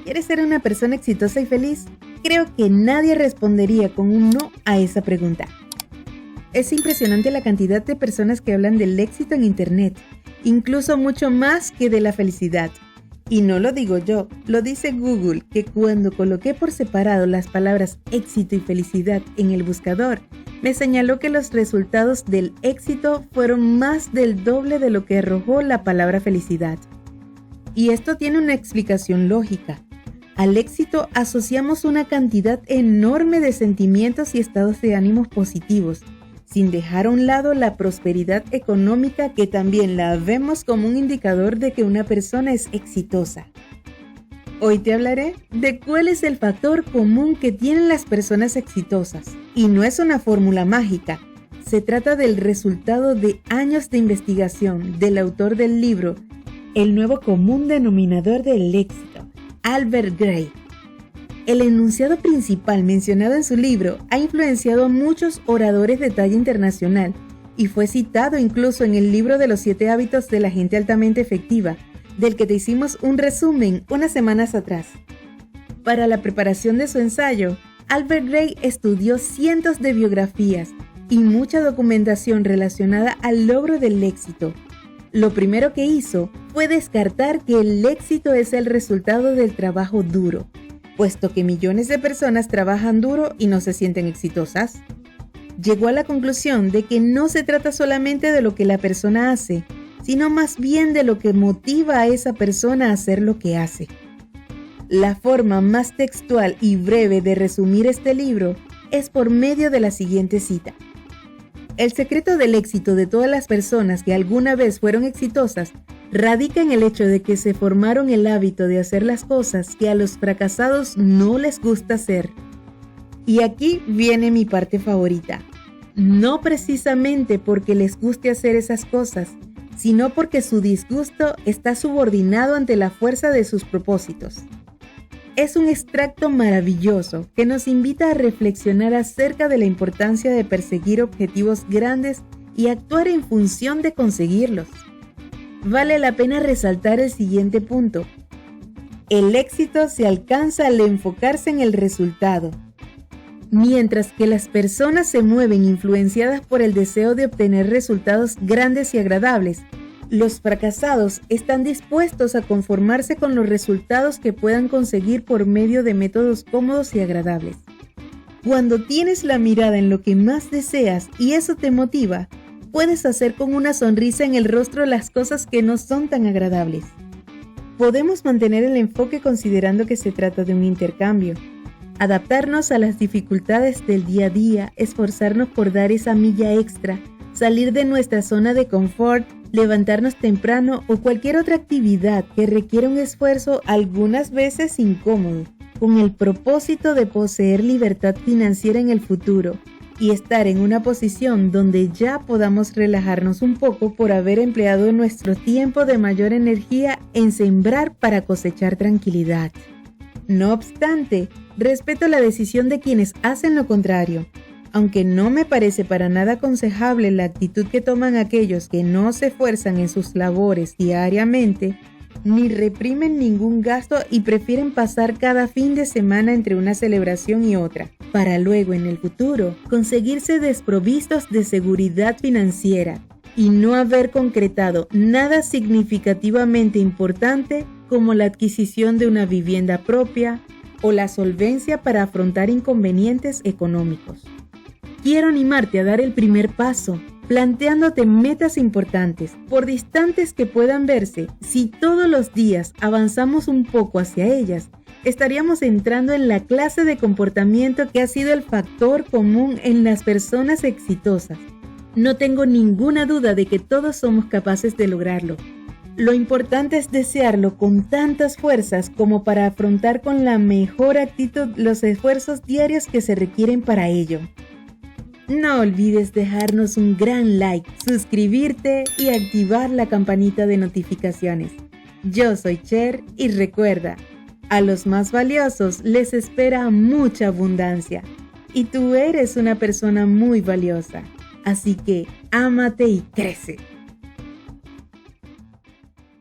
¿Quieres ser una persona exitosa y feliz? Creo que nadie respondería con un no a esa pregunta. Es impresionante la cantidad de personas que hablan del éxito en Internet, incluso mucho más que de la felicidad. Y no lo digo yo, lo dice Google, que cuando coloqué por separado las palabras éxito y felicidad en el buscador, me señaló que los resultados del éxito fueron más del doble de lo que arrojó la palabra felicidad. Y esto tiene una explicación lógica. Al éxito asociamos una cantidad enorme de sentimientos y estados de ánimos positivos, sin dejar a un lado la prosperidad económica, que también la vemos como un indicador de que una persona es exitosa. Hoy te hablaré de cuál es el factor común que tienen las personas exitosas. Y no es una fórmula mágica, se trata del resultado de años de investigación del autor del libro El nuevo común denominador del éxito, Albert Gray. El enunciado principal mencionado en su libro ha influenciado a muchos oradores de talla internacional y fue citado incluso en el libro de los 7 hábitos de la gente altamente efectiva, del que te hicimos un resumen unas semanas atrás. Para la preparación de su ensayo, Albert Gray estudió cientos de biografías y mucha documentación relacionada al logro del éxito. Lo primero que hizo fue descartar que el éxito es el resultado del trabajo duro, puesto que millones de personas trabajan duro y no se sienten exitosas. Llegó a la conclusión de que no se trata solamente de lo que la persona hace, sino más bien de lo que motiva a esa persona a hacer lo que hace. La forma más textual y breve de resumir este libro es por medio de la siguiente cita. El secreto del éxito de todas las personas que alguna vez fueron exitosas radica en el hecho de que se formaron el hábito de hacer las cosas que a los fracasados no les gusta hacer. Y aquí viene mi parte favorita. No precisamente porque les guste hacer esas cosas, sino porque su disgusto está subordinado ante la fuerza de sus propósitos. Es un extracto maravilloso que nos invita a reflexionar acerca de la importancia de perseguir objetivos grandes y actuar en función de conseguirlos. Vale la pena resaltar el siguiente punto. El éxito se alcanza al enfocarse en el resultado. Mientras que las personas se mueven influenciadas por el deseo de obtener resultados grandes y agradables, los fracasados están dispuestos a conformarse con los resultados que puedan conseguir por medio de métodos cómodos y agradables. Cuando tienes la mirada en lo que más deseas y eso te motiva, puedes hacer con una sonrisa en el rostro las cosas que no son tan agradables. Podemos mantener el enfoque considerando que se trata de un intercambio. Adaptarnos a las dificultades del día a día, esforzarnos por dar esa milla extra, salir de nuestra zona de confort, levantarnos temprano o cualquier otra actividad que requiera un esfuerzo algunas veces incómodo, con el propósito de poseer libertad financiera en el futuro y estar en una posición donde ya podamos relajarnos un poco por haber empleado nuestro tiempo de mayor energía en sembrar para cosechar tranquilidad. No obstante, respeto la decisión de quienes hacen lo contrario, aunque no me parece para nada aconsejable la actitud que toman aquellos que no se esfuerzan en sus labores diariamente, ni reprimen ningún gasto y prefieren pasar cada fin de semana entre una celebración y otra, para luego en el futuro conseguirse desprovistos de seguridad financiera y no haber concretado nada significativamente importante como la adquisición de una vivienda propia o la solvencia para afrontar inconvenientes económicos. Quiero animarte a dar el primer paso, planteándote metas importantes, por distantes que puedan verse. Si todos los días avanzamos un poco hacia ellas, estaríamos entrando en la clase de comportamiento que ha sido el factor común en las personas exitosas. No tengo ninguna duda de que todos somos capaces de lograrlo. Lo importante es desearlo con tantas fuerzas como para afrontar con la mejor actitud los esfuerzos diarios que se requieren para ello. No olvides dejarnos un gran like, suscribirte y activar la campanita de notificaciones. Yo soy Cher y recuerda, a los más valiosos les espera mucha abundancia y tú eres una persona muy valiosa. Así que ámate y crece.